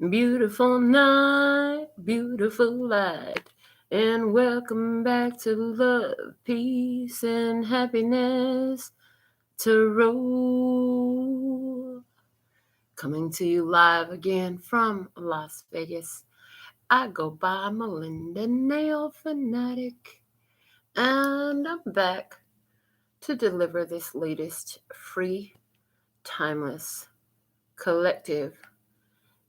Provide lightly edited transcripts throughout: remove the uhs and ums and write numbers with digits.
Beautiful night, beautiful light, and welcome back to Love, Peace, and Happiness Tarot. Coming to you live again from Las Vegas. I go by Melinda NailFanatic, and I'm back to deliver this latest free, timeless, collective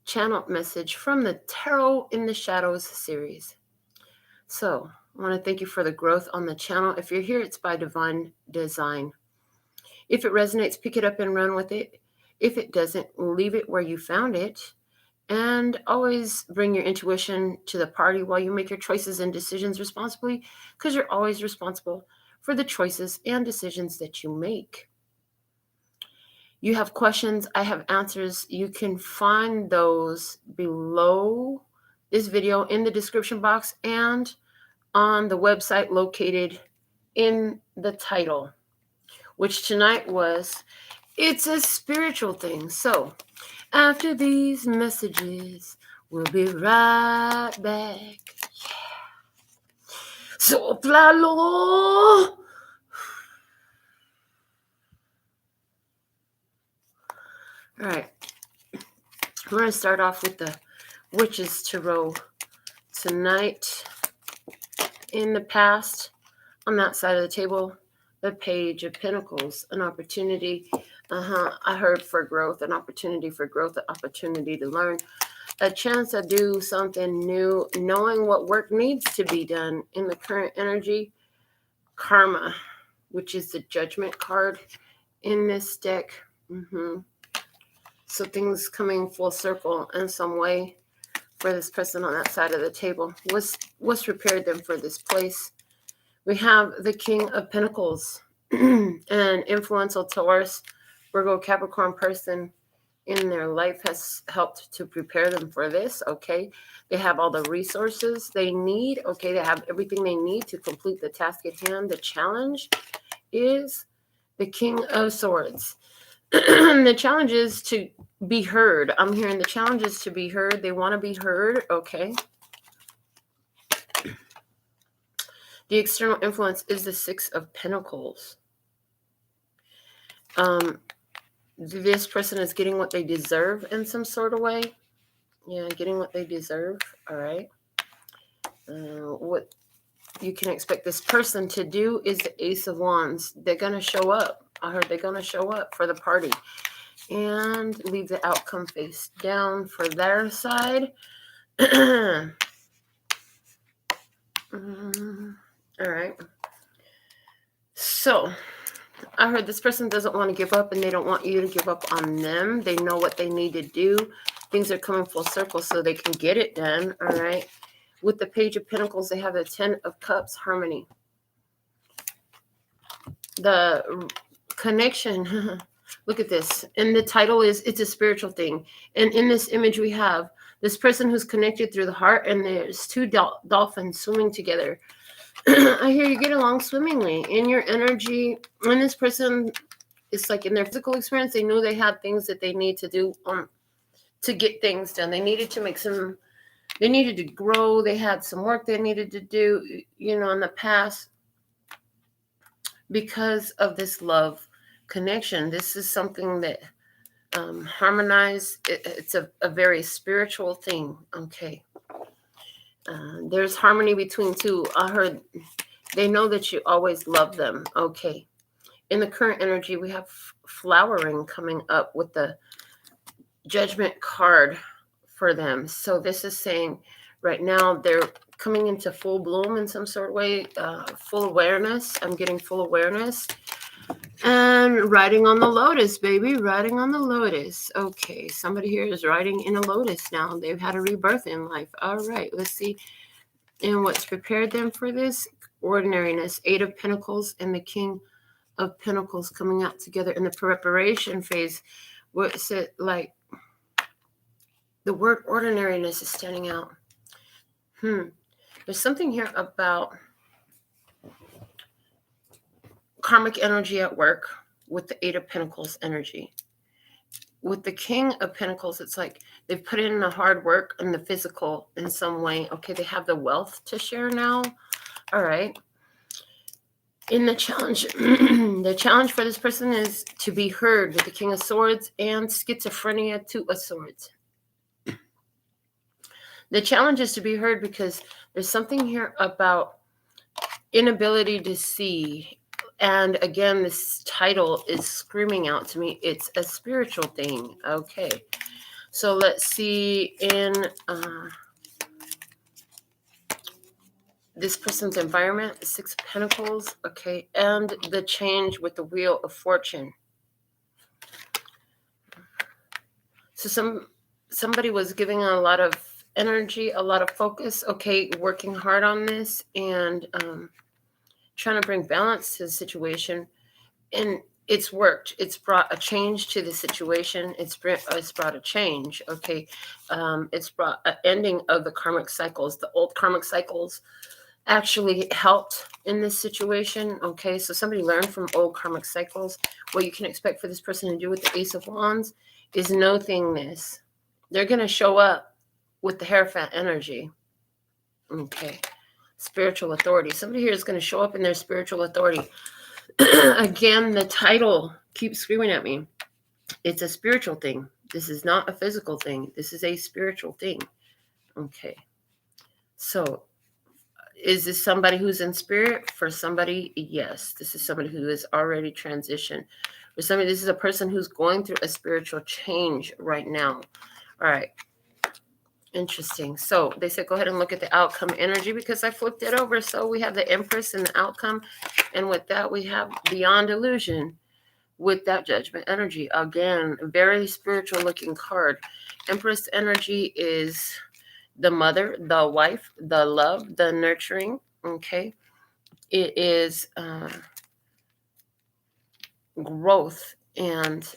channel message from the Tarot in the Shadows series. So, I want to thank you for the growth on the channel. If you're here, it's by divine design. If it resonates, pick it up and run with it. If it doesn't, leave it where you found it. And always bring your intuition to the party while you make your choices and decisions responsibly, because you're always responsible for the choices and decisions that you make. You have questions, I have answers. You can find those below this video in the description box and on the website located in the title, which tonight was, it's a spiritual thing. So after these messages, we'll be right back. Yeah. Soplalo. All right. We're going to start off with the Witches Tarot tonight. In the past, on that side of the table, the Page of Pentacles, an opportunity. I heard for growth, an opportunity for growth, an opportunity to learn, a chance to do something new, knowing what work needs to be done. In the current energy, Karma, which is the Judgment card in this deck. So things coming full circle in some way for this person on that side of the table. What's prepared them for this place? We have the King of Pentacles, an influential Taurus, Virgo, Capricorn person in their life has helped to prepare them for this, okay? They have all the resources they need, okay? They have everything they need to complete the task at hand. The challenge is the King of Swords. The challenge is to be heard. I'm hearing the challenge is to be heard. They want to be heard, okay? The external influence is the Six of Pentacles. This person is getting what they deserve in some sort of way. Yeah, getting what they deserve. All right. What you can expect this person to do is the Ace of Wands. They're going to show up. I heard they're going to show up for the party. And leave the outcome face down for their side. All right. So, I heard this person doesn't want to give up and they don't want you to give up on them. They know what they need to do. Things are coming full circle so they can get it done. All right. With the Page of Pentacles, they have the Ten of Cups, harmony. The connection. Look at this. And the title is, it's a spiritual thing. And in this image, we have this person who's connected through the heart, and there's two dolphins swimming together. I hear you get along swimmingly in your energy. And this person is like in their physical experience, they knew they had things that they need to do to get things done. They needed to make some, they needed to grow. They had some work they needed to do, you know, in the past because of this love connection. This is something that harmonize. It's a very spiritual thing. Okay. There's harmony between two. I heard they know that you always love them. Okay. In the current energy, we have flowering coming up with the Judgment card for them. So this is saying right now they're coming into full bloom in some sort of way, full awareness. I'm getting full awareness. And riding on the lotus, baby. Riding on the lotus. Okay, somebody here is riding in a lotus now. They've had a rebirth in life. All right, let's see. And what's prepared them for this? Ordinariness. Eight of Pentacles and the King of Pentacles coming out together in the preparation phase. What's it like? The word ordinariness is standing out. There's something here about karmic energy at work with the Eight of Pentacles energy. with the King of Pentacles, it's like they've put in the hard work and the physical in some way. Okay, they have the wealth to share now. All right. In the challenge, the challenge for this person is to be heard with the King of Swords and schizophrenia, Two of Swords. The challenge is to be heard because there's something here about inability to see. And again, this title is screaming out to me. It's a spiritual thing. Okay. So let's see in this person's environment, Six of Pentacles. Okay. And the change with the Wheel of Fortune. So somebody was giving a lot of energy, a lot of focus. Okay. Working hard on this and trying to bring balance to the situation. And it's worked. It's brought a change to the situation. It's brought a change. Okay. It's brought an ending of the karmic cycles. The old karmic cycles actually helped in this situation. Okay. So somebody learned from old karmic cycles. What you can expect for this person to do with the Ace of Wands is nothing this. They're going to show up with the Hierophant energy. Okay. Spiritual authority. Somebody here is going to show up in their spiritual authority. Again, the title keeps screaming at me. It's a spiritual thing. This is not a physical thing. This is a spiritual thing. Okay. So, is this somebody who's in spirit? For somebody, yes. This is somebody who has already transitioned. For somebody, this is a person who's going through a spiritual change right now. All right. Interesting. So they said, go ahead and look at the outcome energy because I flipped it over. So we have the Empress and the outcome. And with that, we have Beyond Illusion with that Judgment energy. Again, very spiritual looking card. Empress energy is the mother, the wife, the love, the nurturing. Okay. It is growth and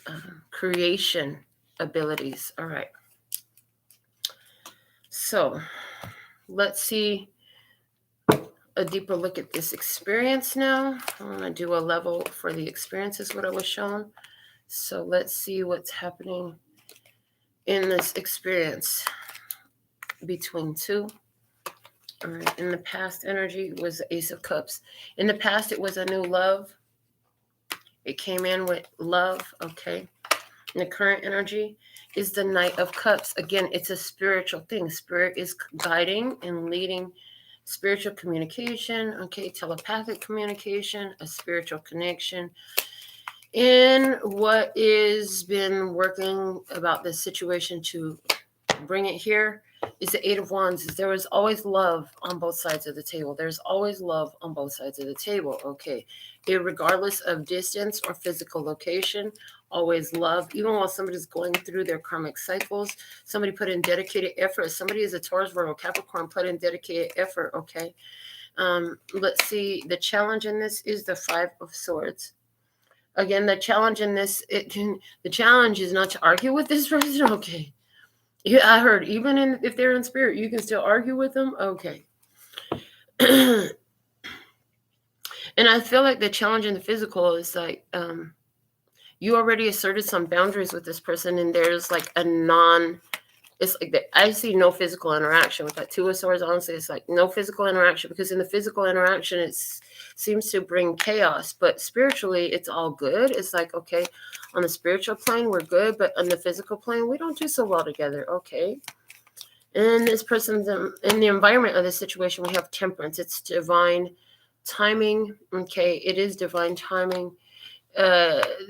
creation abilities. All right. So let's see a deeper look at this experience now. I'm going to do a level for the experience is what I was shown. So let's see what's happening in this experience between two. All right. In the past, energy was the Ace of Cups. In the past, it was a new love. It came in with love. Okay. And the current energy is the Knight of Cups. Again, it's a spiritual thing. Spirit is guiding and leading spiritual communication, okay, telepathic communication, a spiritual connection. In what is been working about this situation to bring it here is the Eight of Wands. There is always love on both sides of the table. There's always love on both sides of the table, okay. Regardless of distance or physical location, always love. Even while somebody's going through their karmic cycles, somebody put in dedicated effort. Somebody is a Taurus, Virgo, Capricorn, put in dedicated effort, okay. Let's see. The challenge in this is the Five of Swords. Again, the challenge in this, the challenge is not to argue with this person, okay. Yeah, I heard even if they're in spirit, you can still argue with them, okay. And I feel like the challenge in the physical is like, you already asserted some boundaries with this person, and there's like it's like I see no physical interaction with that Two of Swords. Honestly, it's like no physical interaction, because in the physical interaction, it seems to bring chaos, but spiritually, it's all good. It's like, okay, on the spiritual plane, we're good, but on the physical plane, we don't do so well together, okay? And this person's in the environment of this situation, we have Temperance. It's divine timing, okay? It is divine timing.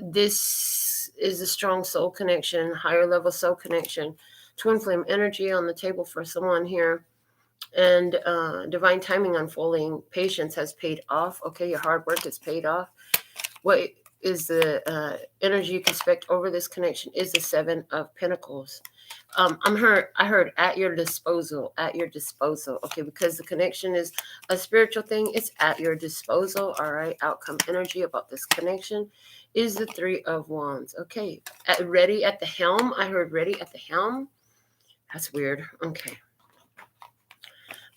This is a strong soul connection, higher level soul connection, twin flame energy on the table for someone here, and divine timing unfolding. Patience has paid off. Okay, your hard work has paid off. What is the energy you can expect over this connection is the Seven of Pentacles. I heard at your disposal, okay, because the connection is a spiritual thing. It's at your disposal. All right. Outcome energy about this connection is the Three of Wands. Okay. Ready at the helm. I heard ready at the helm. That's weird. Okay.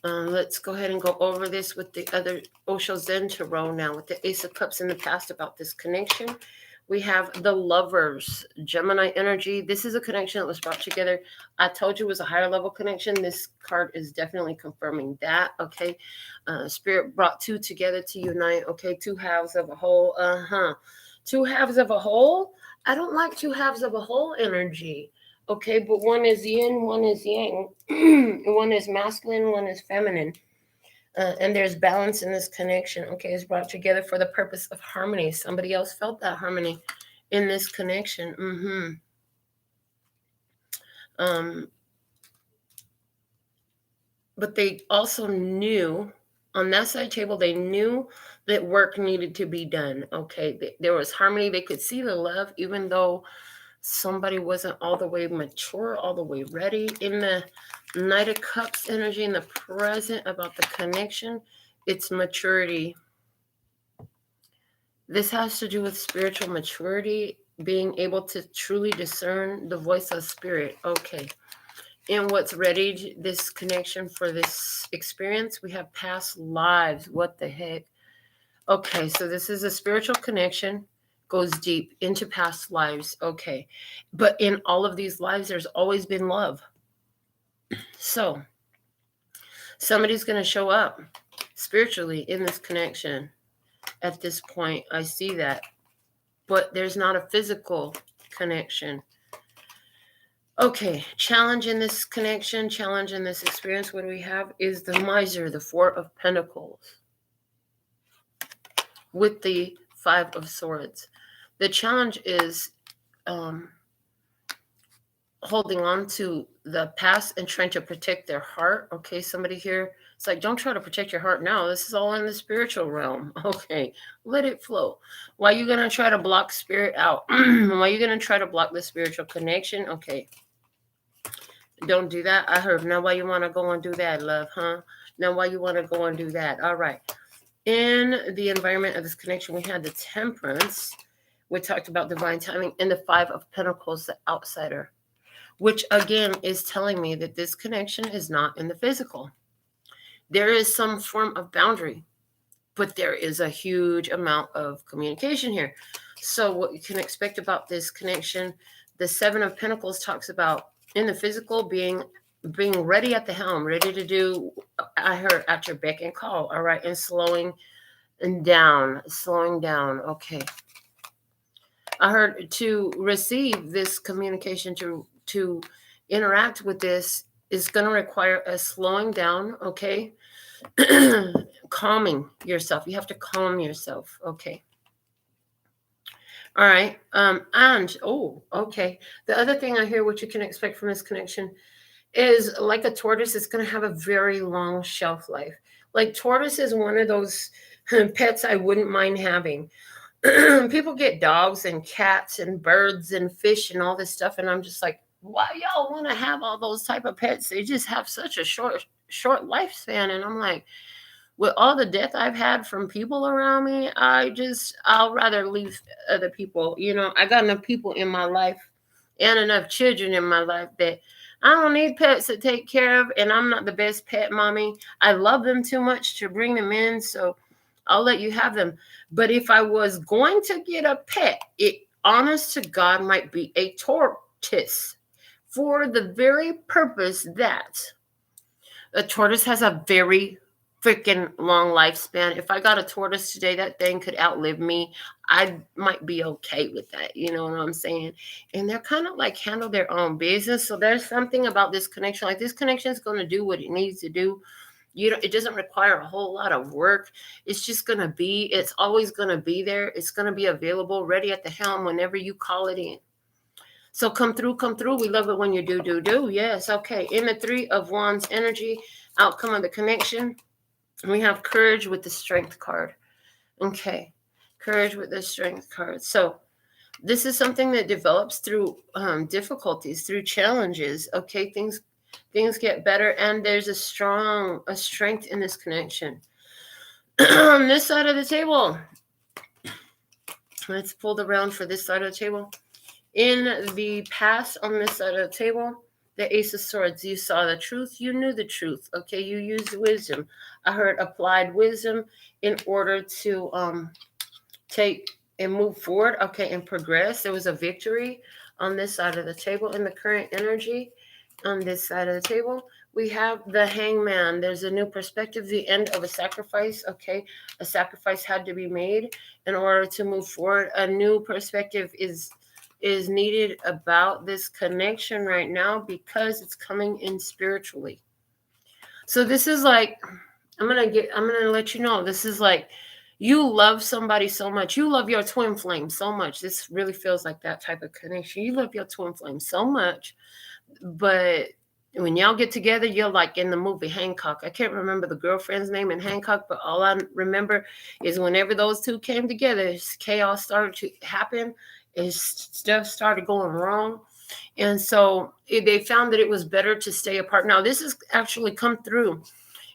Let's go ahead and go over this with the other Osho Zen Tarot now, with the Ace of Cups in the past about this connection. We have the Lovers, Gemini energy. This is a connection that was brought together. I told you it was a higher level connection. This card is definitely confirming that. Okay. Spirit brought two together to unite. Okay. Two halves of a whole. Two halves of a whole. I don't like two halves of a whole energy. Okay. But one is yin, one is yang. One is masculine, one is feminine. And there's balance in this connection. Okay, it's brought together for the purpose of harmony. Somebody else felt that harmony in this connection. But they also knew on that side table, they knew that work needed to be done. Okay, there was harmony. They could see the love, even though somebody wasn't all the way mature, all the way ready. In the Knight of Cups energy, in the present about the connection, it's maturity. This has to do with spiritual maturity, being able to truly discern the voice of spirit. Okay. And what's ready, this connection for this experience, we have past lives. What the heck? Okay, so this is a spiritual connection, goes deep into past lives. Okay. But in all of these lives, there's always been love. So somebody's going to show up spiritually in this connection. At this point, I see that. But there's not a physical connection. Okay, challenge in this connection, challenge in this experience, what do we have is the Miser, the Four of Pentacles, with the Five of Swords. The challenge is holding on to the past and trying to protect their heart. Okay, somebody here, it's like, don't try to protect your heart now. This is all in the spiritual realm. Okay, let it flow. Why are you going to try to block spirit out? Why are you going to try to block the spiritual connection? Okay, don't do that. I heard, now why you want to go and do that, love, huh? Now why you want to go and do that? All right. In the environment of this connection, we had the Temperance. We talked about divine timing, and the Five of Pentacles, the outsider, which again is telling me that this connection is not in the physical. There is some form of boundary, but there is a huge amount of communication here. So what you can expect about this connection, the Seven of Pentacles talks about in the physical being ready at the helm, ready to do, I heard, at your beck and call. All right. And slowing down. Okay. I heard to receive this communication, to interact with this is going to require a slowing down. Okay. Calming yourself. You have to calm yourself. Okay. All right. Okay. The other thing I hear, what you can expect from this connection, is like a tortoise, it's going to have a very long shelf life. Like tortoise is one of those pets I wouldn't mind having. People get dogs and cats and birds and fish and all this stuff, and I'm just like, why y'all want to have all those type of pets? They just have such a short lifespan. And I'm like, with all the death I've had from people around me, I'll rather leave other people. You know, I got enough people in my life and enough children in my life that I don't need pets to take care of, and I'm not the best pet mommy. I love them too much to bring them in, so I'll let you have them. But if I was going to get a pet, it, honest to God, might be a tortoise, for the very purpose that a tortoise has a very freaking long lifespan. If I got a tortoise today, that thing could outlive me. I might be okay with that. You know what I'm saying? And they're kind of like handle their own business. So there's something about this connection. Like this connection is going to do what it needs to do. You know, it doesn't require a whole lot of work. It's just going to be, it's always going to be there. It's going to be available, ready at the helm whenever you call it in. So come through. We love it when you do. Yes. Okay. In the Three of Wands energy, outcome of the connection, we have Courage with the Strength card. Okay. Courage with the Strength card. So this is something that develops through difficulties, through challenges. Okay. Things get better, and there's a strength in this connection. On this side of the table, let's pull the round for this side of the table. In the past, on this side of the table, the Ace of Swords, you saw the truth, you knew the truth. Okay, you used wisdom. I heard applied wisdom in order to take and move forward, okay, and progress. There was a victory on this side of the table in the current energy. On this side of the table, we have the Hangman. There's a new perspective, the end of a sacrifice, okay? A sacrifice had to be made in order to move forward. A new perspective is needed about this connection right now because it's coming in spiritually. So this is like, I'm gonna let you know, this is like, you love somebody so much. You love your twin flame so much. This really feels like that type of connection. You love your twin flame so much, but when y'all get together, you're like in the movie Hancock. I can't remember the girlfriend's name in Hancock, but all I remember is whenever those two came together, chaos started to happen, and stuff started going wrong. And so they found that it was better to stay apart. Now, this has actually come through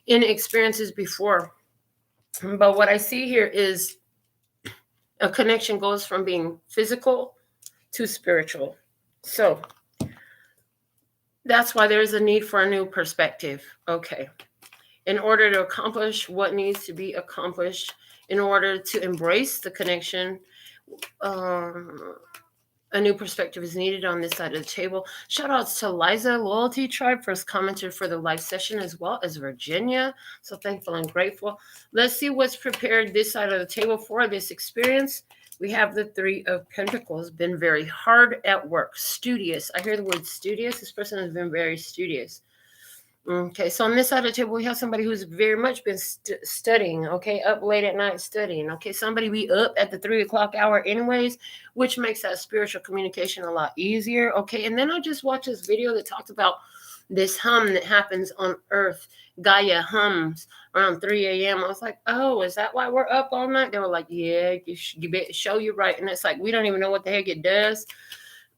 in experiences before. But what I see here is a connection goes from being physical to spiritual. So that's why there's a need for a new perspective. Okay. In order to accomplish what needs to be accomplished, in order to embrace the connection, a new perspective is needed on this side of the table. Shout outs to Liza, Loyalty Tribe, first commenter for the live session, as well as Virginia. So thankful and grateful. Let's see what's prepared this side of the table for this experience. We have the Three of Pentacles, been very hard at work, studious. I hear the word studious. This person has been very studious. Okay, so on this side of the table, we have somebody who's very much been studying, okay, up late at night studying, okay, somebody be up at the 3 o'clock hour anyways, which makes that spiritual communication a lot easier, okay. And then I just watched this video that talked about this hum that happens on Earth. Gaia hums around 3 a.m. I was like, oh, is that why we're up all night? They were like, yeah, you better show you right. And it's like, we don't even know what the heck it does.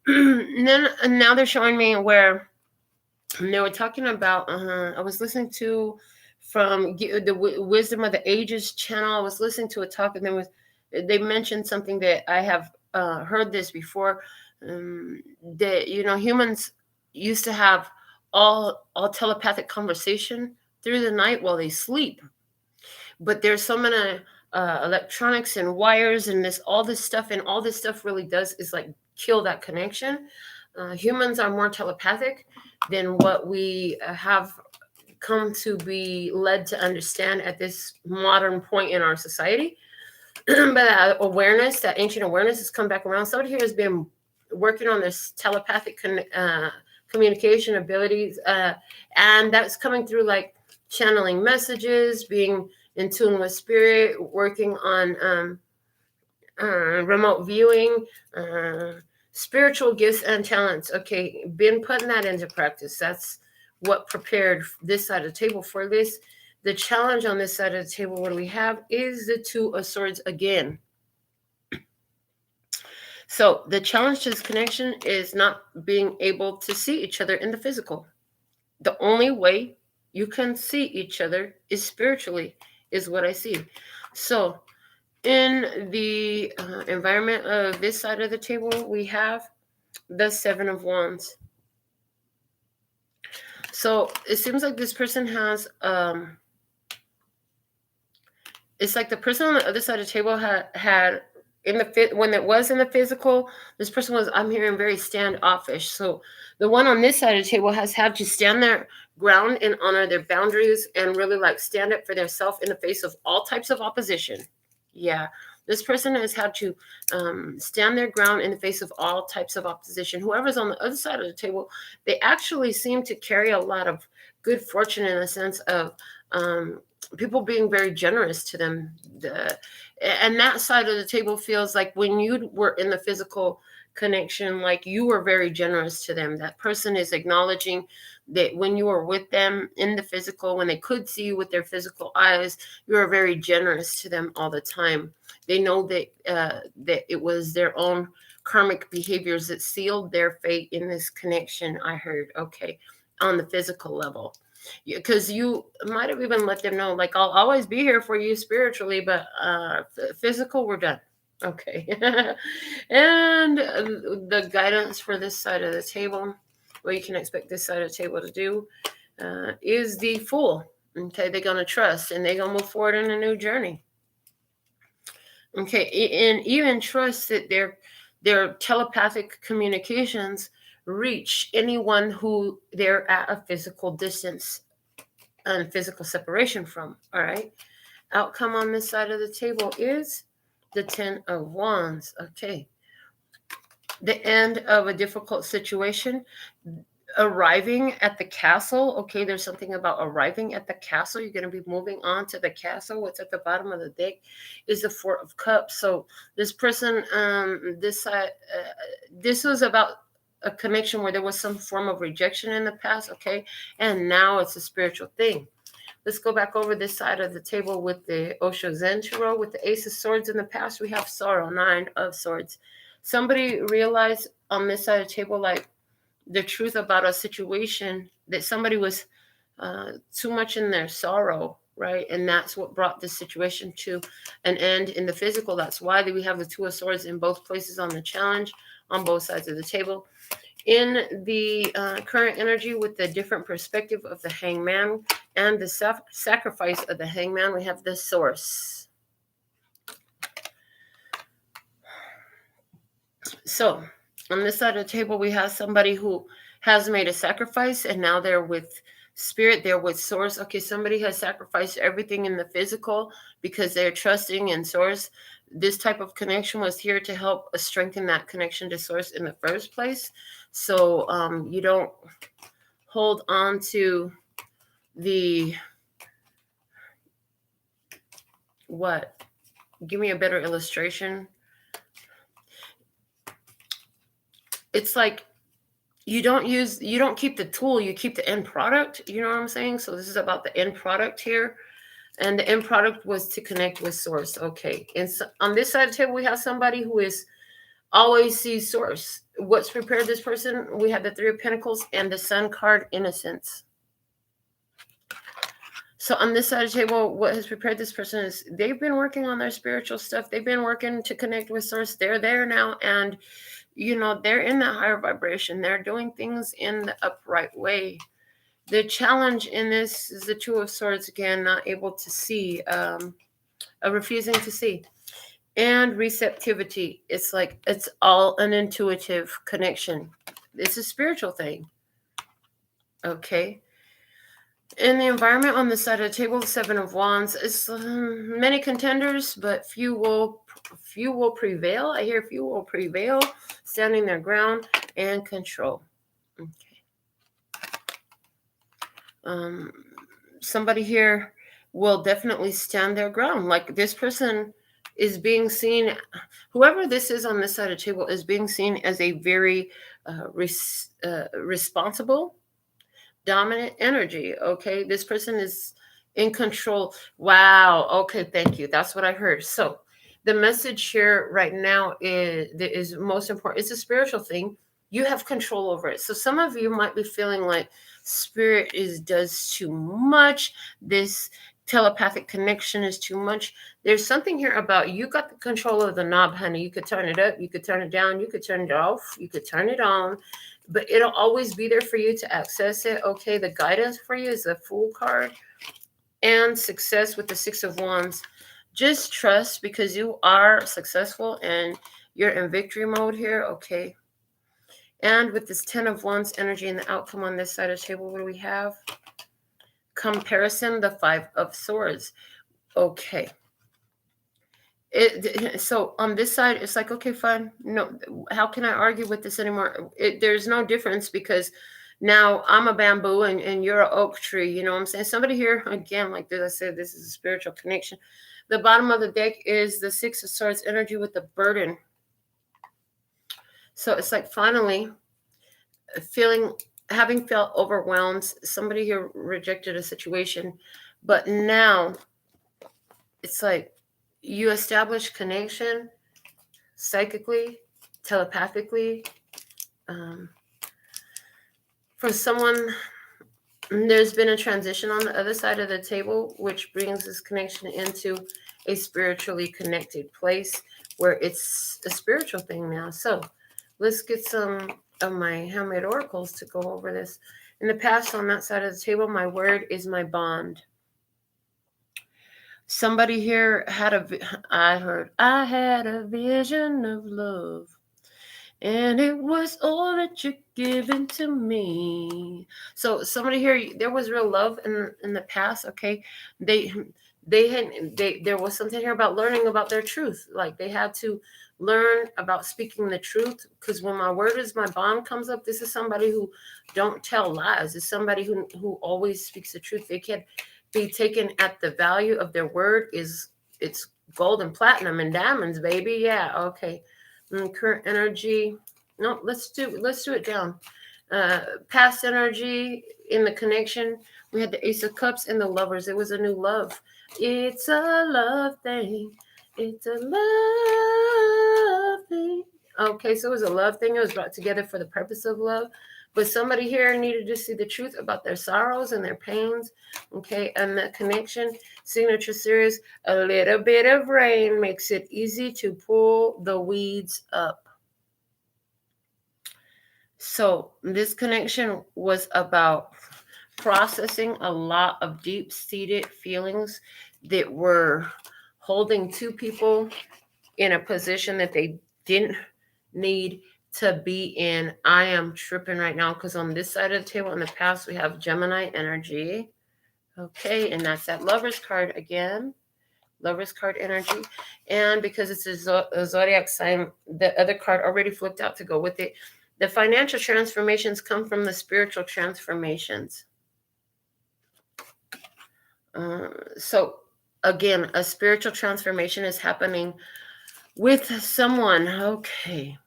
And now they're showing me where they were talking about, I was listening to from the Wisdom of the Ages channel. I was listening to a talk, and they mentioned something that I have heard this before, that, humans used to have all telepathic conversation through the night while they sleep. But there's so many electronics and wires and all this stuff, and all this stuff really does is like kill that connection. Humans are more telepathic than what we have come to be led to understand at this modern point in our society. But that awareness, that ancient awareness, has come back around. Somebody here has been working on this telepathic communication abilities, and that's coming through like channeling messages, being in tune with spirit, working on remote viewing, spiritual gifts and talents. Okay, been putting that into practice. That's what prepared this side of the table for this. The challenge on this side of the table, what do we have, is the Two of Swords again. So the challenge to this connection is not being able to see each other in the physical. The only way you can see each other is spiritually, is what I see. So in the environment of this side of the table, we have the Seven of Wands. So it seems like this person has, it's like the person on the other side of the table had in the when it was in the physical, this person was, I'm hearing, very standoffish. So the one on this side of the table has had to stand their ground and honor their boundaries and really like stand up for themselves in the face of all types of opposition. Yeah, this person has had to stand their ground in the face of all types of opposition. Whoever's on the other side of the table, they actually seem to carry a lot of good fortune in the sense of people being very generous to them. And that side of the table feels like when you were in the physical connection, like you were very generous to them. That person is acknowledging that when you were with them in the physical, when they could see you with their physical eyes, you were very generous to them all the time. They know that that it was their own karmic behaviors that sealed their fate in this connection. I heard, okay, on the physical level. Because you might have even let them know, like, I'll always be here for you spiritually, but physical, we're done. Okay. And the guidance for this side of the table, what you can expect this side of the table to do, is the Fool. Okay, they're going to trust and they're going to move forward in a new journey. Okay, and even trust that their telepathic communications reach anyone who they're at a physical distance and physical separation from. All right. Outcome on this side of the table is the 10 of Wands. Okay. The end of a difficult situation, arriving at the castle. Okay, there's something about arriving at the castle. You're going to be moving on to the castle. What's at the bottom of the deck is the Four of Cups. So this person, this was about a connection where there was some form of rejection in the past. Okay, and now it's a spiritual thing. Let's go back over this side of the table with the Osho Zen Tarot. With the Ace of Swords in the past, we have sorrow, Nine of Swords. Somebody realized on this side of the table, like, the truth about a situation, that somebody was too much in their sorrow, right? And that's what brought this situation to an end in the physical. That's why we have the Two of Swords in both places on the challenge, on both sides of the table. In the current energy, with the different perspective of the Hangman and the sacrifice of the Hangman, we have the Source. So on this side of the table, we have somebody who has made a sacrifice, and now they're with Spirit, they're with Source. Okay, somebody has sacrificed everything in the physical because they're trusting in Source. This type of connection was here to help strengthen that connection to Source in the first place. So you don't hold on to the, what? Give me a better illustration. It's like you don't keep the tool, you keep the end product. You know what I'm saying? So this is about the end product here. And the end product was to connect with Source. Okay. And so on this side of the table, we have somebody who is always sees Source. What's prepared this person? We have the Three of Pentacles and the Sun card, Innocence. So on this side of the table, what has prepared this person is they've been working on their spiritual stuff. They've been working to connect with Source. They're there now. And, they're in the higher vibration. They're doing things in the upright way. The challenge in this is the Two of Swords, again, not able to see, refusing to see. And receptivity. It's like it's all an intuitive connection. It's a spiritual thing. Okay. In the environment on the side of the table, the Seven of Wands is many contenders, but few will prevail. I hear few will prevail, standing their ground and control. Okay. Somebody here will definitely stand their ground. Like this person is being seen, whoever this is on this side of the table is being seen as a very responsible, dominant energy. Okay, this person is in control. Wow. Okay, thank you. That's what I heard. So the message here right now is most important. It's a spiritual thing. You have control over it. So some of you might be feeling like Spirit does too much. This telepathic connection is too much. There's something here about you got the control of the knob, honey. You could turn it up, you could turn it down, you could turn it off, you could turn it on, but it'll always be there for you to access it. Okay, the guidance for you is the Fool card and success with the Six of Wands. Just trust, because you are successful and you're in victory mode here. Okay. And with this 10 of Wands energy and the outcome on this side of the table, what do we have? Comparison, the Five of Swords. Okay. So on this side, it's like, okay, fine. No, how can I argue with this anymore? There's no difference, because now I'm a bamboo and you're an oak tree. You know what I'm saying? Somebody here, again, like I said, this is a spiritual connection. The bottom of the deck is the Six of Swords energy with the burden. So it's like finally having felt overwhelmed. Somebody here rejected a situation, but now it's like you establish connection psychically, telepathically. For someone, there's been a transition on the other side of the table, which brings this connection into a spiritually connected place where it's a spiritual thing now. So let's get some of my handmade oracles to go over this. In the past, on that side of the table, my word is my bond. Somebody here had I had a vision of love, and it was all that you're giving to me. So somebody here, there was real love in the past. Okay, they there was something here about learning about their truth. Like they had to learn about speaking the truth, because when my word is my bond comes up, this is somebody who don't tell lies. It's somebody who always speaks the truth. They can't be taken at the value of their word. It's gold and platinum and diamonds, baby. Yeah, okay. Current energy. No, let's do it down. Past energy in the connection. We had the Ace of Cups and the Lovers. It was a new love. It's a love thing. It's a love thing. Okay, so it was a love thing. It was brought together for the purpose of love. But somebody here needed to see the truth about their sorrows and their pains. Okay, and the connection. Signature series. A little bit of rain makes it easy to pull the weeds up. So this connection was about processing a lot of deep-seated feelings that were holding two people in a position that they didn't need to be in. I am tripping right now because on this side of the table in the past we have Gemini energy. Okay, and that's that Lover's card again. Lover's card energy. And because it's a zodiac sign, the other card already flipped out to go with it. The financial transformations come from the spiritual transformations. So again, a spiritual transformation is happening with someone. Okay.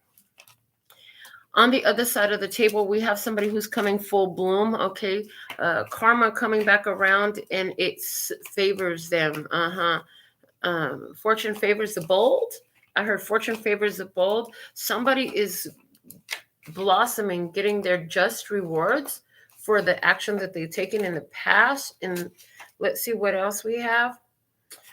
On the other side of the table, we have somebody who's coming full bloom. Okay. Karma coming back around, and it favors them. Fortune favors the bold. I heard fortune favors the bold. Somebody is blossoming, getting their just rewards for the action that they've taken in the past. And let's see what else we have.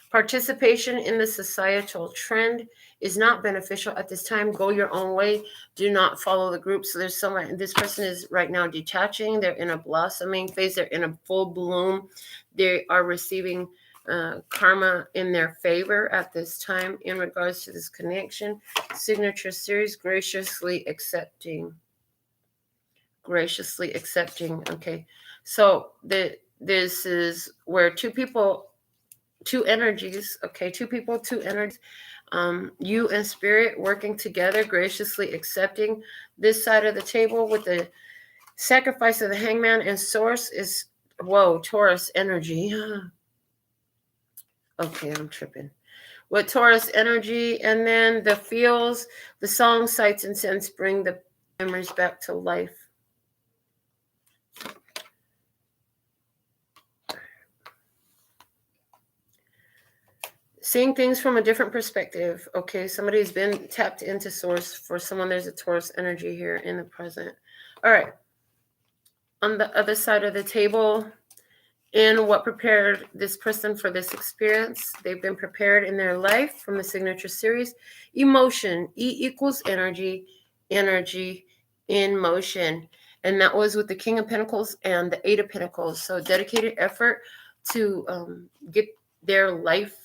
Participation in the societal trend is not beneficial at this time. Go your own way. Do not follow the group. So there's someone, this person is right now detaching. They're in a blossoming phase. They're in a full bloom. They are receiving karma in their favor at this time in regards to this connection. Signature series, graciously accepting. Okay, so this is where two energies. Okay, two people, two energies. You and spirit working together, graciously accepting. This side of the table with the sacrifice of the hangman and source is, whoa, Taurus energy. Okay, I'm tripping. With Taurus energy, and then the feels, the song, sights, and scents bring the memories back to life. Seeing things from a different perspective. Okay, somebody's been tapped into source. For someone, there's a Taurus energy here in the present. All right. On the other side of the table, in what prepared this person for this experience, they've been prepared in their life from the signature series. Emotion, E equals energy, energy in motion. And that was with the King of Pentacles and the Eight of Pentacles. So dedicated effort to get their life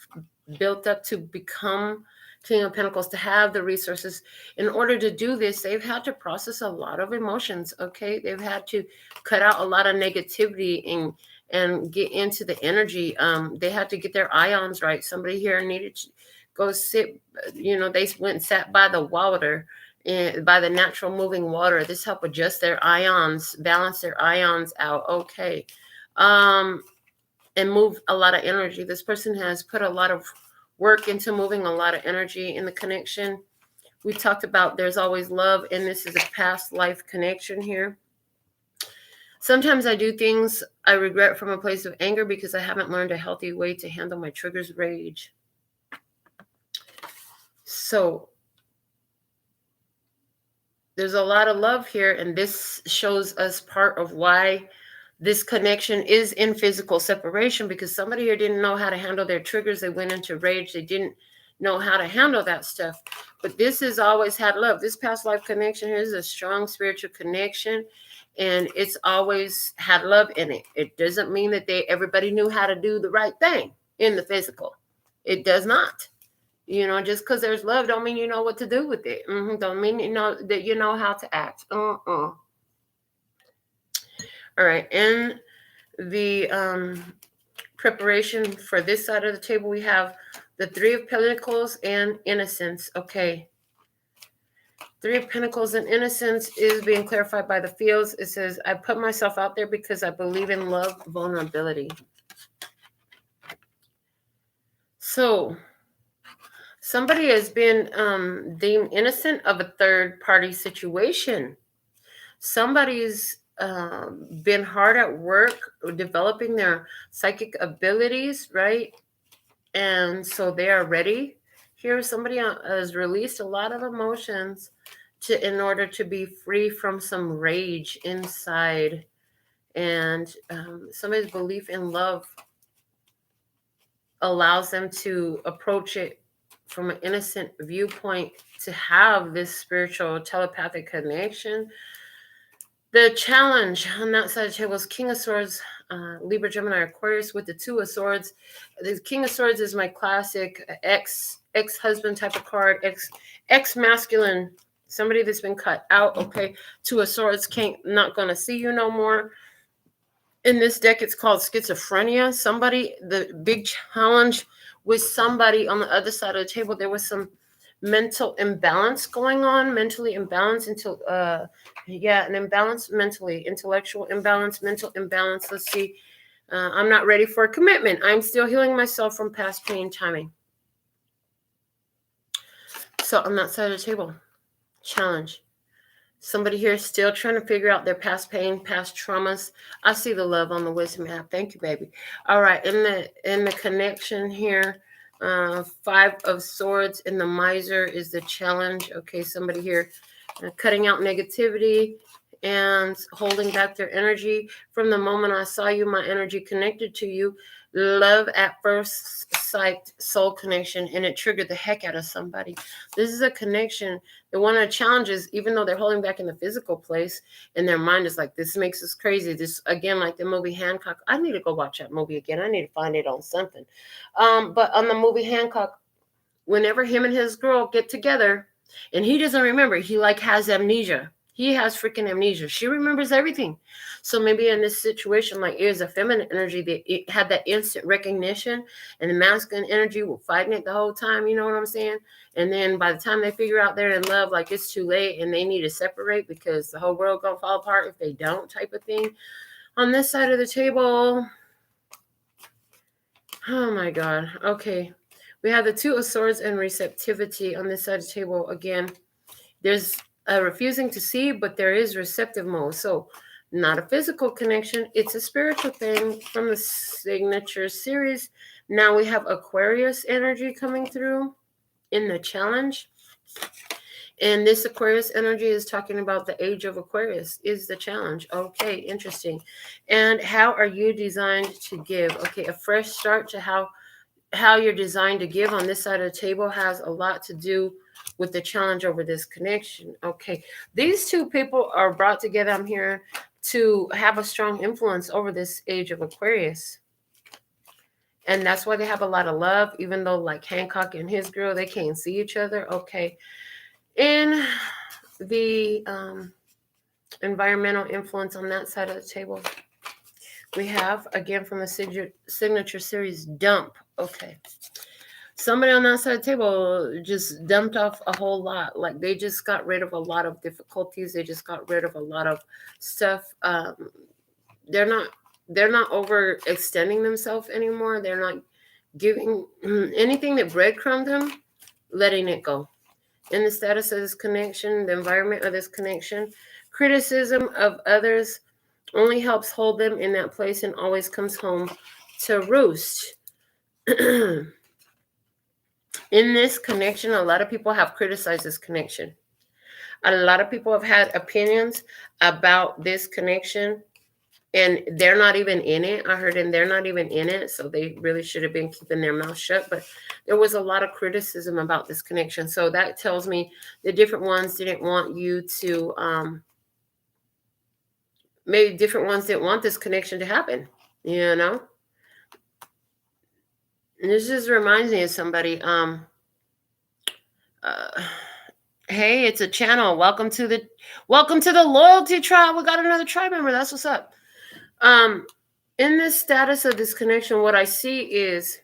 built up to become King of Pentacles, to have the resources. In order to do this, they've had to process a lot of emotions. Okay, they've had to cut out a lot of negativity and get into the energy. They had to get their ions right. Somebody here needed to go sit, they went and sat by the water, by the natural moving water. This helped adjust their ions, balance their ions out. Okay. And move a lot of energy. This person has put a lot of work into moving a lot of energy in the connection. We talked about there's always love, and this is a past life connection here. Sometimes I do things I regret from a place of anger because I haven't learned a healthy way to handle my triggers, rage. So there's a lot of love here, and this shows us part of why this connection is in physical separation, because somebody here didn't know how to handle their triggers. They went into rage. They didn't know how to handle that stuff. But this has always had love. This past life connection here is a strong spiritual connection, and it's always had love in it. It doesn't mean that everybody knew how to do the right thing. in the physical. It does not. Just because there's love don't mean you know what to do with it. Don't mean that you know how to act. All right. In the preparation for this side of the table, we have the Three of Pentacles and Innocence. Okay. Three of Pentacles and Innocence is being clarified by the fields. It says, I put myself out there because I believe in love, vulnerability. So somebody has been deemed innocent of a third-party situation. Somebody's been hard at work developing their psychic abilities, right? And so they are ready. Here, somebody has released a lot of emotions in order to be free from some rage inside. And somebody's belief in love allows them to approach it from an innocent viewpoint, to have this spiritual telepathic connection. The challenge on that side of the table is King of Swords, Libra, Gemini, Aquarius with the Two of Swords. The King of Swords is my classic ex-husband type of card, ex-masculine, somebody that's been cut out. Okay, Two of Swords, not going to see you no more. In this deck, it's called schizophrenia. The big challenge with somebody on the other side of the table, there was some mental imbalance going on, mentally imbalanced an imbalance mentally, intellectual imbalance, mental imbalance. Let's see. I'm not ready for a commitment. I'm still healing myself from past pain timing. So on that side of the table, challenge. Somebody here is still trying to figure out their past pain, past traumas. I see the love on the wisdom app. Thank you, baby. All right, in the connection here, Five of Swords in the Miser is the challenge. Okay, somebody here cutting out negativity and holding back their energy. From the moment I saw you, my energy connected to you. Love at first sight, soul connection, and it triggered the heck out of somebody. This is a connection. And one of the challenges, even though they're holding back in the physical place, and their mind is like, this makes us crazy. This, again, like the movie Hancock. I need to go watch that movie again. I need to find it on something. But on the movie Hancock, whenever him and his girl get together, and he doesn't remember, he like has amnesia. He has freaking amnesia. She remembers everything. So maybe in this situation, like, it is a feminine energy that it had that instant recognition, and the masculine energy will fighting it the whole time. You know what I'm saying? And then by the time they figure out they're in love, like, it's too late and they need to separate because the whole world gonna fall apart if they don't, type of thing. On this side of the table, oh my God. Okay. We have the Two of Swords and receptivity on this side of the table. Again, there's a refusing to see, but there is receptive mode. So not a physical connection. It's a spiritual thing from the signature series. Now we have Aquarius energy coming through in the challenge. And this Aquarius energy is talking about the age of Aquarius is the challenge. Okay, interesting. And how are you designed to give? Okay, a fresh start to how you're designed to give on this side of the table has a lot to do with the challenge over this connection. Okay, these two people are brought together, I'm here, to have a strong influence over this age of Aquarius. And that's why they have a lot of love, even though like Hancock and his girl, they can't see each other. Okay. In the environmental influence on that side of the table, we have, again, from the signature series, dump. Okay. Somebody on that side of the table just dumped off a whole lot. Like, they just got rid of a lot of difficulties. They just got rid of a lot of stuff. They're not overextending themselves anymore. They're not giving anything that breadcrumbed them, letting it go. In the status of this connection, the environment of this connection, criticism of others only helps hold them in that place and always comes home to roost. In this connection, a lot of people have criticized this connection. A lot of people have had opinions about this connection, and they're not even in it. I heard, and they're not even in it, so they really should have been keeping their mouth shut. But there was a lot of criticism about this connection. So that tells me the different ones didn't want you to, maybe different ones didn't want this connection to happen, you know? This just reminds me of somebody. Hey, it's a channel. Welcome to the loyalty tribe. We got another tribe member. That's what's up. In this status of this connection, what I see is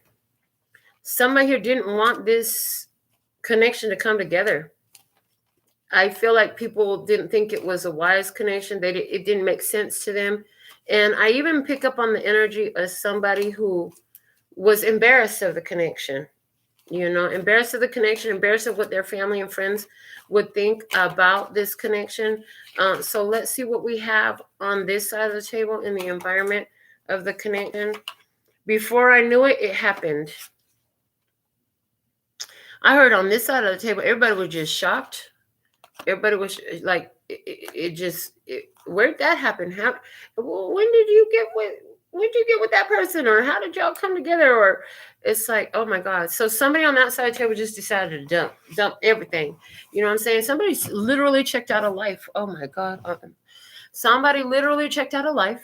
somebody here didn't want this connection to come together. I feel like people didn't think it was a wise connection. It didn't make sense to them. And I even pick up on the energy of somebody who was embarrassed of the connection. Embarrassed of the connection, embarrassed of what their family and friends would think about this connection. So let's see what we have on this side of the table in the environment of the connection. Before I knew it, it happened. I heard on this side of the table, everybody was just shocked. Everybody was like, where'd that happen? When did you get with that person, or how did y'all come together? Or it's like, oh my God. So somebody on that side of the table just decided to dump everything. You know what I'm saying? Somebody literally checked out of life. Oh my God. Somebody literally checked out of life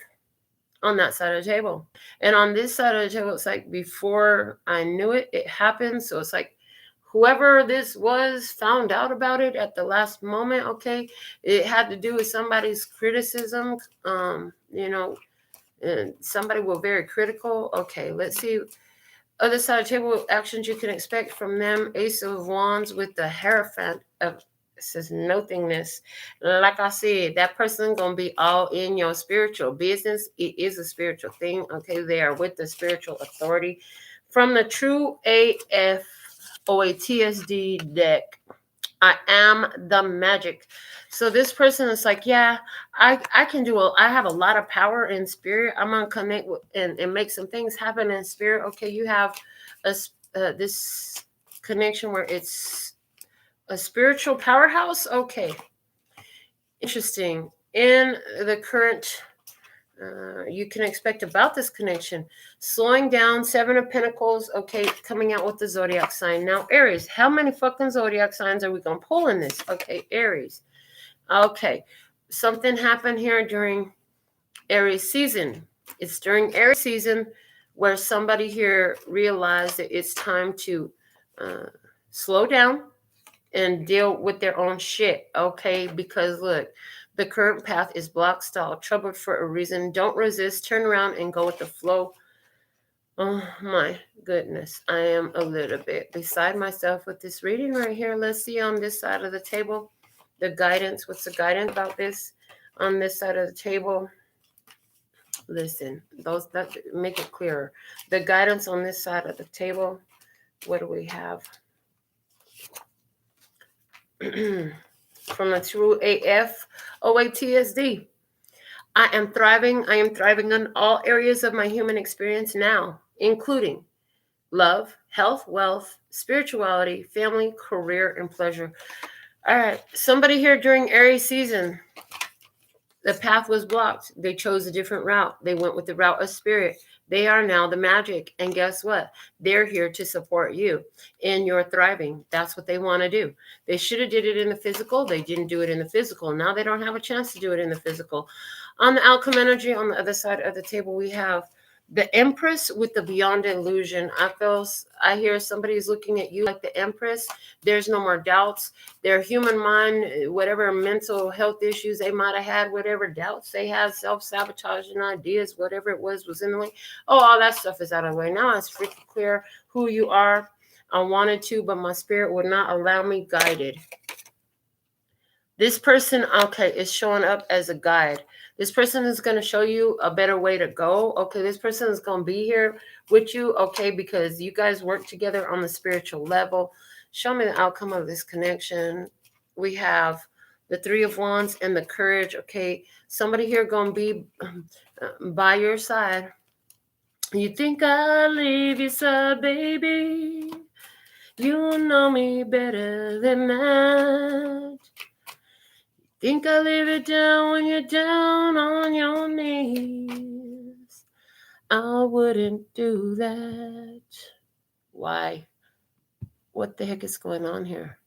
on that side of the table. And on this side of the table, it's like, before I knew it, it happened. So it's like, whoever this was found out about it at the last moment. Okay, it had to do with somebody's criticism. And somebody was very critical. Okay, let's see. Other side of the table, actions you can expect from them. Ace of Wands with the Hierophant of, says nothingness. Like I said, that person gonna be all in your spiritual business. It is a spiritual thing. Okay, they are with the spiritual authority. From the True AF OATSD deck, I am the magic. So this person is like, yeah, I can do I have a lot of power in spirit. I'm gonna connect with and make some things happen in spirit. Okay, you have this connection where it's a spiritual powerhouse. Okay, interesting. In the current, you can expect about this connection, slowing down. Seven of Pentacles. Okay, coming out with the zodiac sign. Now Aries, how many fucking zodiac signs are we gonna pull in this? Okay, Aries. Okay, something happened here during Aries season. It's during Aries season where somebody here realized that it's time to slow down and deal with their own shit. Okay, because look, the current path is blocked, stalled, troubled for a reason. Don't resist, turn around and go with the flow. Oh my goodness, I am a little bit beside myself with this reading right here. Let's see on this side of the table, the guidance. What's the guidance about this on this side of the table? Listen, those that make it clearer. The guidance on this side of the table. What do we have? From the True AF OATSD. I am thriving. I am thriving in all areas of my human experience now, including love, health, wealth, spirituality, family, career, and pleasure. All right. Somebody here during Aries season, the path was blocked. They chose a different route. They went with the route of spirit. They are now the magic. And guess what? They're here to support you in your thriving. That's what they want to do. They should have did it in the physical. They didn't do it in the physical. Now they don't have a chance to do it in the physical. On the outcome energy, on the other side of the table, we have the Empress with the Beyond Illusion. I hear somebody's looking at you like the Empress. There's no more doubts. Their human mind, whatever mental health issues they might have had, whatever doubts they had, self-sabotaging ideas, whatever it was in the way. Oh, all that stuff is out of the way. Now it's freaking clear who you are. I wanted to, but my spirit would not allow me. Guided. This person, okay, is showing up as a guide. This person is going to show you a better way to go. Okay, this person is going to be here with you, okay, because you guys work together on the spiritual level. Show me the outcome of this connection. We have the Three of Wands and the Courage, okay. Somebody here going to be by your side. You think I'll leave your side, baby? You know me better than that. Think I leave it down when you're down on your knees. I wouldn't do that. Why? What the heck is going on here?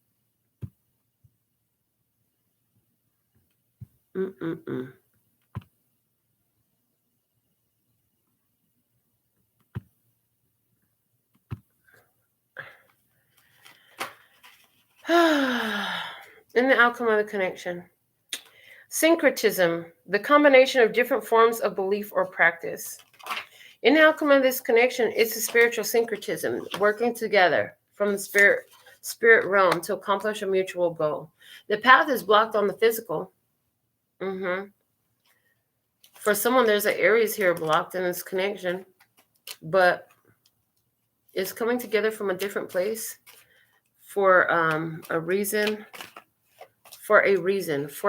In the outcome of the connection. Syncretism, the combination of different forms of belief or practice. In the outcome of this connection, it's a spiritual syncretism, working together from the spirit realm to accomplish a mutual goal. The path is blocked on the physical. For someone, there's an Aries here blocked in this connection, but it's coming together from a different place for a reason, for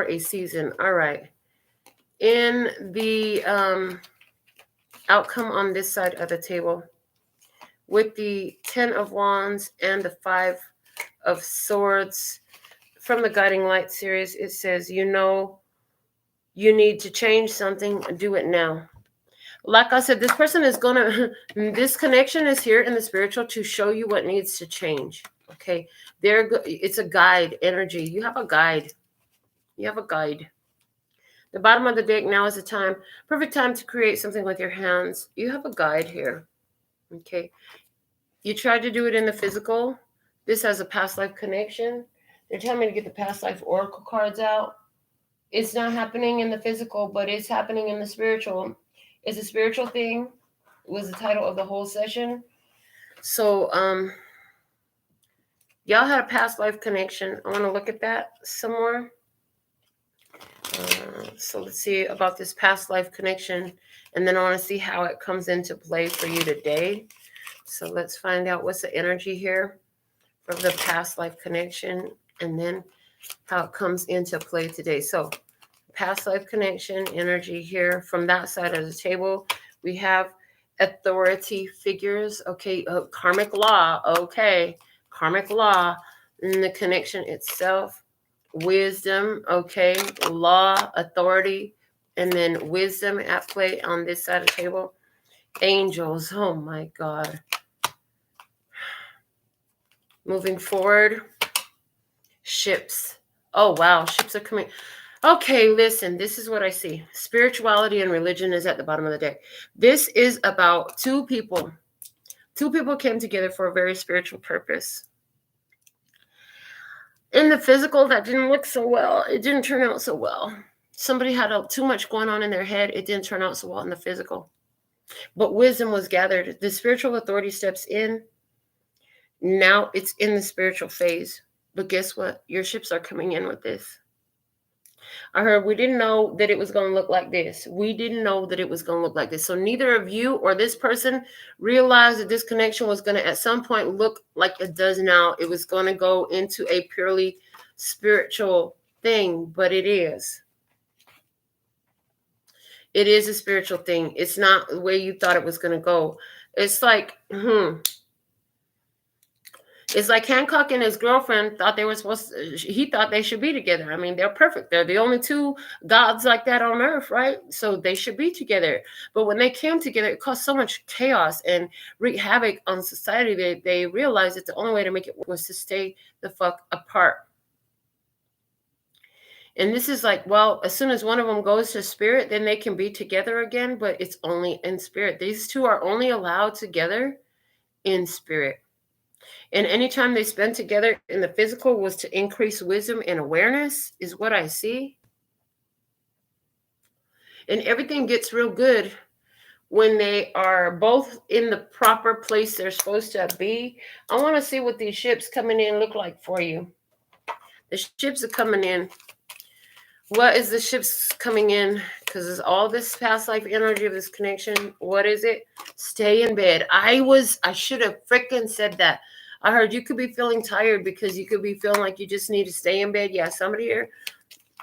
a season. All right. In the outcome on this side of the table, with the 10 of Wands and the 5 of Swords from the Guiding Light series, it says, you know, you need to change something, do it now. Like I said, this person is this connection is here in the spiritual to show you what needs to change. Okay. It's a guide energy. You have a guide. You have a guide. The bottom of the deck now is the perfect time to create something with your hands. You have a guide here. Okay. You tried to do it in the physical. This has a past life connection. They're telling me to get the past life oracle cards out. It's not happening in the physical, but it's happening in the spiritual. It's a spiritual thing. It was the title of the whole session. So, y'all had a past life connection. I want to look at that some more. So let's see about this past life connection. And then I want to see how it comes into play for you today. So let's find out what's the energy here for the past life connection. And then how it comes into play today. So past life connection energy here from that side of the table. We have authority figures. Okay. Karmic law. Okay. Karmic law. And the connection itself. Wisdom. Okay. Law, authority, and then wisdom at play on this side of the table. Angels. Oh my God. Moving forward. Ships. Oh wow. Ships are coming. Okay, listen, this is what I see. Spirituality and religion is at the bottom of the deck. This is about two people. Two people came together for a very spiritual purpose. In the physical, that didn't look so well. It didn't turn out so well. Somebody had too much going on in their head. It didn't turn out so well in the physical. But wisdom was gathered. The spiritual authority steps in. Now it's in the spiritual phase. But guess what? Your ships are coming in with this. I heard we didn't know that it was going to look like this. We didn't know that it was going to look like this. So neither of you or this person realized that this connection was going to at some point look like it does now. It was going to go into a purely spiritual thing, but it is. It is a spiritual thing. It's not the way you thought it was going to go. It's like, It's like Hancock and his girlfriend thought they were he thought they should be together. I mean, they're perfect. They're the only two gods like that on earth, right? So they should be together. But when they came together, it caused so much chaos and wreaked havoc on society. They realized that the only way to make it work was to stay the fuck apart. And this is like, well, as soon as one of them goes to spirit, then they can be together again, but it's only in spirit. These two are only allowed together in spirit. And anytime they spend together in the physical was to increase wisdom and awareness is what I see. And everything gets real good when they are both in the proper place they're supposed to be. I want to see what these ships coming in look like for you. The ships are coming in. What is the ships coming in? Because it's all this past life energy of this connection. What is it? Stay in bed. I should have freaking said that. I heard you could be feeling tired because you could be feeling like you just need to stay in bed. Yeah, somebody here,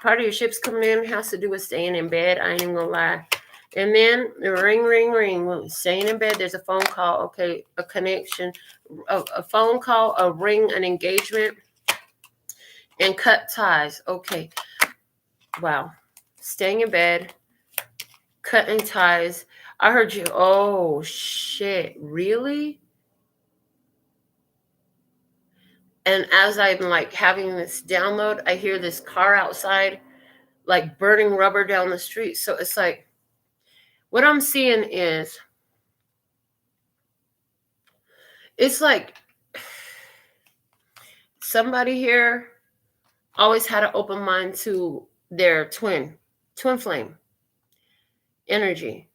part of your ships coming in has to do with staying in bed. I ain't even gonna lie. And then ring, ring, ring. Staying in bed, there's a phone call. Okay, a connection, a phone call, a ring, an engagement, and cut ties. Okay, wow. Staying in bed, cutting ties. I heard you. Oh, shit. Really? And as I'm like having this download, I hear this car outside, like burning rubber down the street. So it's like, what I'm seeing is, it's like somebody here always had an open mind to their twin flame energy,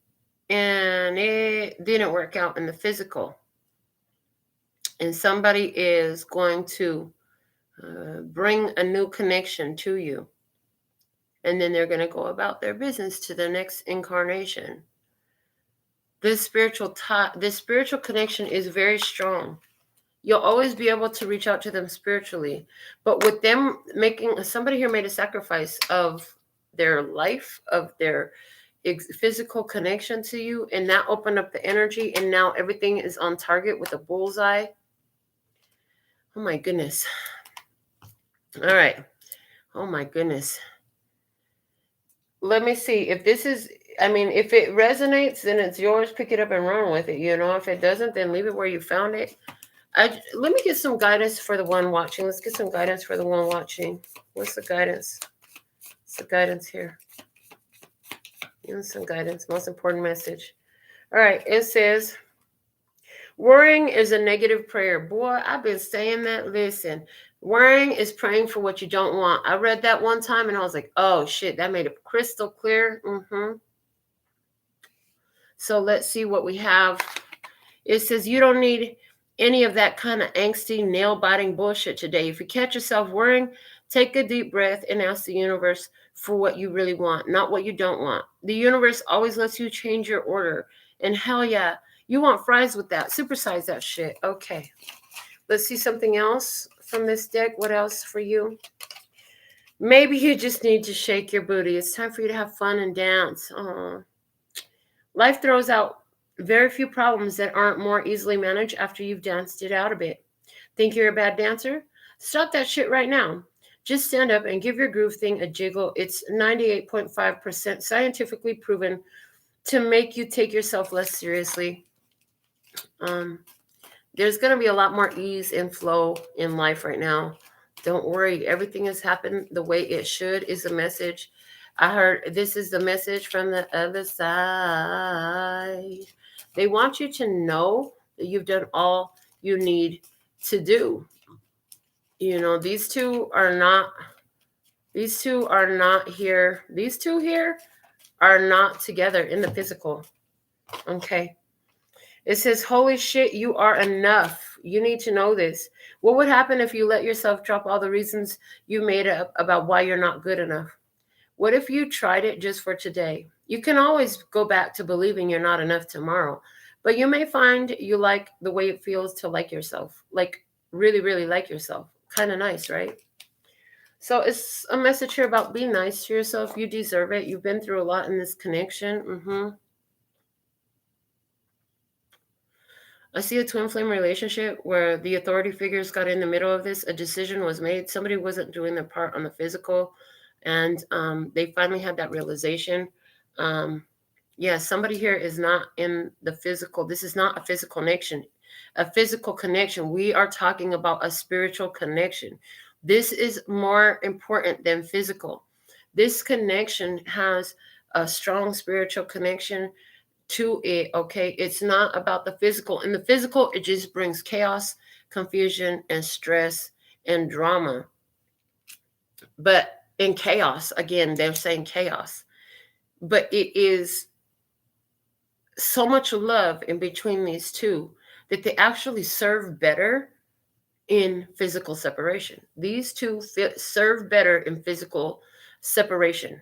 and it didn't work out in the physical. And somebody is going to bring a new connection to you, and then they're going to go about their business to the next incarnation. This spiritual connection is very strong. You'll always be able to reach out to them spiritually, but with them somebody here made a sacrifice of their life, of their physical connection to you, and that opened up the energy, and now everything is on target with a bullseye. Oh my goodness. All right. Oh my goodness. Let me see if this is, if it resonates, then it's yours. Pick it up and run with it. If it doesn't, then leave it where you found it. Let me get some guidance for the one watching. Let's get some guidance for the one watching. What's the guidance? What's the guidance here? Some guidance. Most important message. All right. It says, worrying is a negative prayer. Boy, I've been saying that. Listen, worrying is praying for what you don't want. I read that one time and I was like, oh shit, that made it crystal clear. So let's see what we have. It says you don't need any of that kind of angsty, nail-biting bullshit today. If you catch yourself worrying, take a deep breath and ask the universe for what you really want, not what you don't want. The universe always lets you change your order. And hell yeah, you want fries with that. Supersize that shit. Okay. Let's see something else from this deck. What else for you? Maybe you just need to shake your booty. It's time for you to have fun and dance. Aww. Life throws out very few problems that aren't more easily managed after you've danced it out a bit. Think you're a bad dancer? Stop that shit right now. Just stand up and give your groove thing a jiggle. It's 98.5% scientifically proven to make you take yourself less seriously. There's going to be a lot more ease and flow in life right now. Don't worry. Everything has happened the way it should is the message. I heard this is the message from the other side. They want you to know that you've done all you need to do. These two are not here. These two here are not together in the physical. Okay. It says, holy shit, you are enough. You need to know this. What would happen if you let yourself drop all the reasons you made up about why you're not good enough? What if you tried it just for today? You can always go back to believing you're not enough tomorrow, but you may find you like the way it feels to like yourself, like really, really like yourself. Kind of nice, right? So it's a message here about being nice to yourself. You deserve it. You've been through a lot in this connection. I see a twin flame relationship where the authority figures got in the middle of this. A decision was made. Somebody wasn't doing their part on the physical, and they finally had that realization. Somebody here is not in the physical. This is not a physical connection. We are talking about a spiritual connection. This is more important than physical. This connection has a strong spiritual connection to it. Okay, it's not about the physical. In the physical, it just brings chaos, confusion, and stress and drama. But in chaos, again, they're saying chaos, but it is so much love in between these two that they actually serve better in physical separation. These two serve better in physical separation,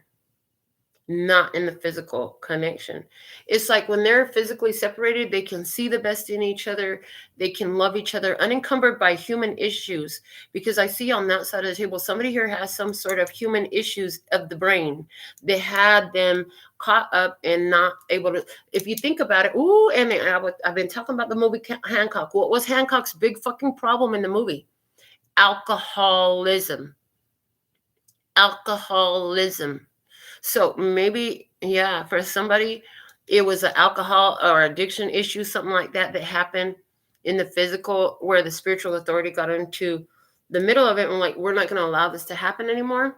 not in the physical connection. It's like when they're physically separated, they can see the best in each other. They can love each other unencumbered by human issues. Because I see on that side of the table, somebody here has some sort of human issues of the brain. They had them caught up and not able to, if you think about it, I've been talking about the movie Hancock. What was Hancock's big fucking problem in the movie? Alcoholism. So maybe, for somebody, it was an alcohol or addiction issue, something like that happened in the physical where the spiritual authority got into the middle of it and like, we're not going to allow this to happen anymore.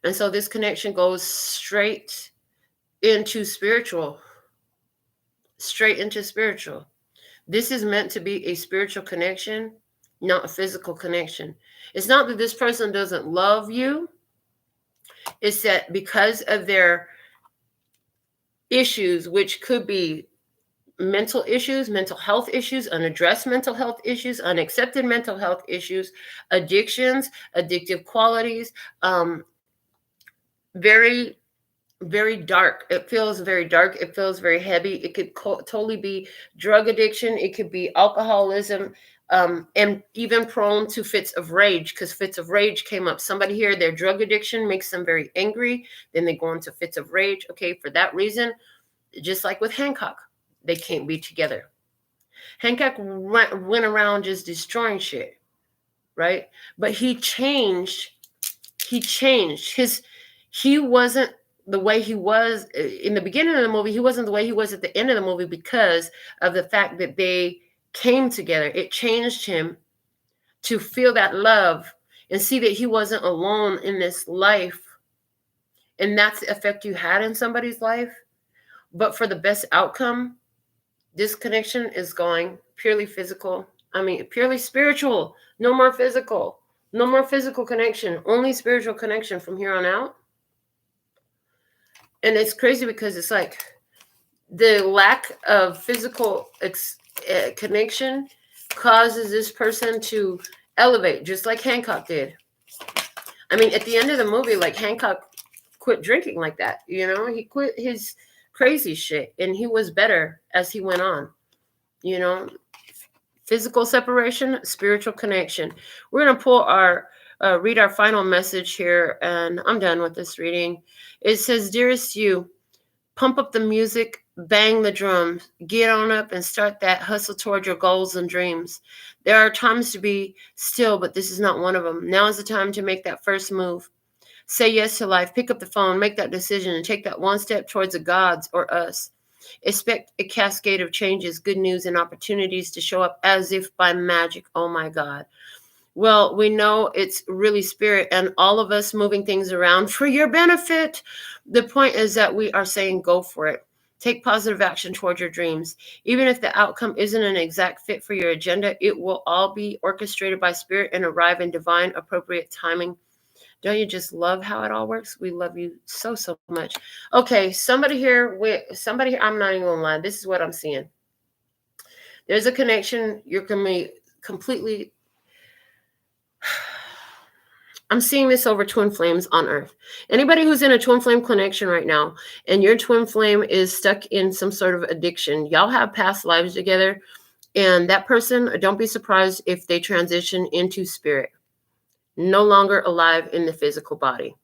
And so this connection goes straight into spiritual. This is meant to be a spiritual connection. not a physical connection. It's not that this person doesn't love you. It's that because of their issues, which could be mental issues, mental health issues, unaddressed mental health issues, unaccepted mental health issues, addictions, addictive qualities, very, very dark. It feels very dark. It feels very heavy. It could totally be drug addiction. It could be alcoholism, and even prone to fits of rage, because fits of rage came up. Somebody here, their drug addiction makes them very angry. Then they go into fits of rage. Okay, for that reason, just like with Hancock, they can't be together. Hancock went around just destroying shit, right? But he changed. He wasn't the way he was in the beginning of the movie. He wasn't the way he was at the end of the movie because of the fact that they came together. It changed him to feel that love and see that he wasn't alone in this life. And that's the effect you had in somebody's life. But for the best outcome, this connection is going purely physical. Purely spiritual. No more physical. No more physical connection. Only spiritual connection from here on out. And it's crazy because it's like the lack of physical connection causes this person to elevate, just like Hancock did. At the end of the movie, like, Hancock quit drinking like that. He quit his crazy shit, and he was better as he went on. Physical separation, spiritual connection. We're going to read our final message here, and I'm done with this reading. It says, dearest you, pump up the music, bang the drums, get on up and start that hustle toward your goals and dreams. There are times to be still, but this is not one of them. Now is the time to make that first move. Say yes to life, pick up the phone, make that decision, and take that one step towards the gods or us. Expect a cascade of changes, good news, and opportunities to show up as if by magic. Oh my God. Well, we know it's really spirit and all of us moving things around for your benefit. The point is that we are saying go for it. Take positive action toward your dreams. Even if the outcome isn't an exact fit for your agenda, it will all be orchestrated by spirit and arrive in divine appropriate timing. Don't you just love how it all works? We love you so, so much. Okay, somebody here, I'm not even gonna lie. This is what I'm seeing. There's a connection. You're going to be completely... I'm seeing this over twin flames on Earth. Anybody who's in a twin flame connection right now, and your twin flame is stuck in some sort of addiction, y'all have past lives together, and that person, don't be surprised if they transition into spirit. No longer alive in the physical body.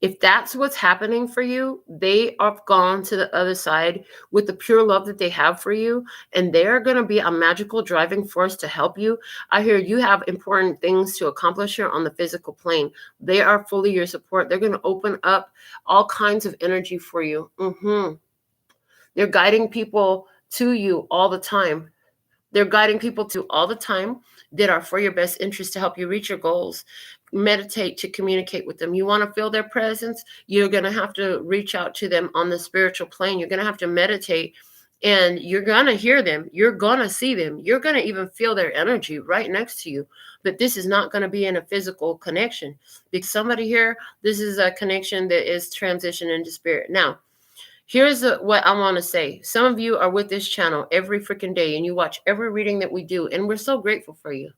If that's what's happening for you, they are gone to the other side with the pure love that they have for you, and they're going to be a magical driving force to help you. I hear you have important things to accomplish here on the physical plane. They are fully your support. They're going to open up all kinds of energy for you. They're guiding people to you all the time. That are for your best interest to help you reach your goals. Meditate to communicate with them. You want to feel their presence? You're going to have to reach out to them on the spiritual plane. You're going to have to meditate, and you're going to hear them. You're going to see them. You're going to even feel their energy right next to you. But this is not going to be in a physical connection. Because somebody here, this is a connection that is transition into spirit. Now, here's what I want to say. Some of you are with this channel every freaking day, and you watch every reading that we do, and we're so grateful for you.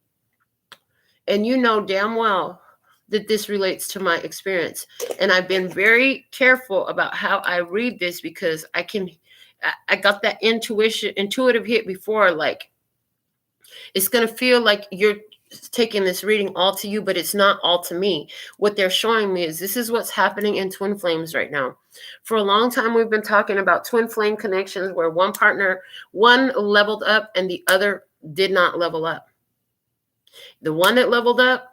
And you know damn well that this relates to my experience. And I've been very careful about how I read this, because I got that intuitive hit before, like, it's going to feel like you're taking this reading all to you, but it's not all to me. What they're showing me is this is what's happening in twin flames right now. For a long time, we've been talking about twin flame connections where one leveled up and the other did not level up. The one that leveled up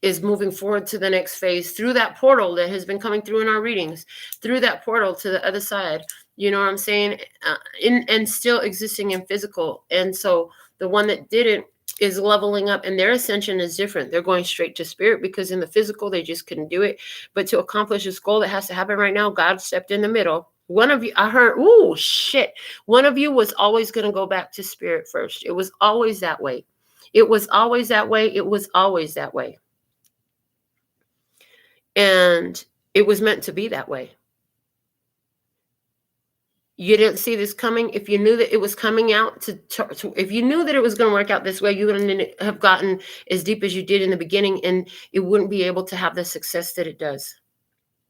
is moving forward to the next phase through that portal that has been coming through in our readings, through that portal to the other side. You know what I'm saying? And still existing in physical. And so the one that didn't is leveling up, and their ascension is different. They're going straight to spirit, because in the physical, they just couldn't do it. But to accomplish this goal that has to happen right now, God stepped in the middle. One of you, I heard, ooh, shit. One of you was always going to go back to spirit first. It was always that way. It was always that way. It was always that way. And it was meant to be that way. You didn't see this coming. If you knew that it was coming out if you knew that it was going to work out this way, you wouldn't have gotten as deep as you did in the beginning, and it wouldn't be able to have the success that it does.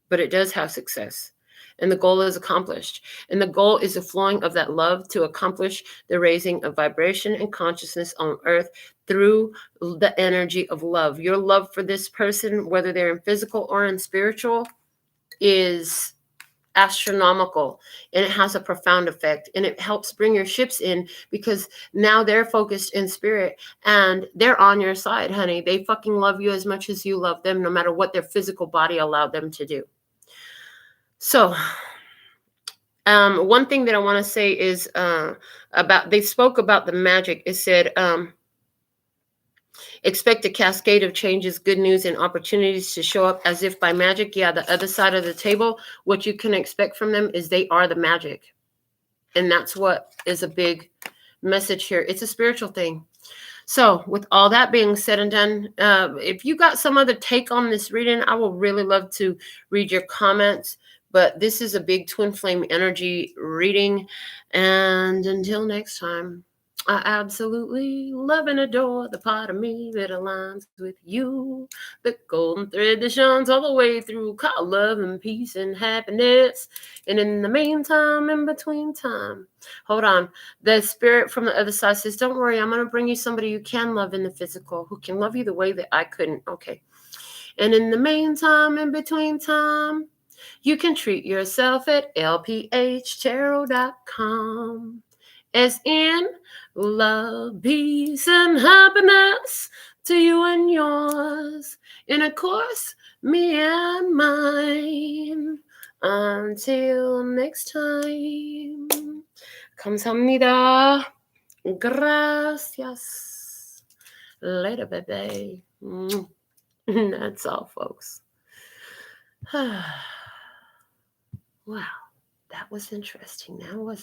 But it does have success, and the goal is accomplished. And the goal is the flowing of that love to accomplish the raising of vibration and consciousness on earth through the energy of love. Your love for this person, whether they're in physical or in spiritual, is astronomical, and it has a profound effect, and it helps bring your ships in, because now they're focused in spirit and they're on your side, honey. They fucking love you as much as you love them, no matter what their physical body allowed them to do. So one thing that I want to say is they spoke about the magic. It said expect a cascade of changes, good news, and opportunities to show up as if by magic. Yeah, the other side of the table, what you can expect from them is they are the magic. And that's what is a big message here. It's a spiritual thing. So with all that being said and done, if you got some other take on this reading, I will really love to read your comments. But this is a big twin flame energy reading. And until next time, I absolutely love and adore the part of me that aligns with you. The golden thread that shines all the way through, called love and peace and happiness. And in the meantime, in between time, hold on. The spirit from the other side says, don't worry, I'm going to bring you somebody you can love in the physical, who can love you the way that I couldn't. Okay. And in the meantime, in between time, you can treat yourself at LPHtarot.com. As in love, peace, and happiness to you and yours. And of course, me and mine. Until next time. Kamsahamnida. Gracias. Later, baby. That's all, folks. Wow, that was interesting. That was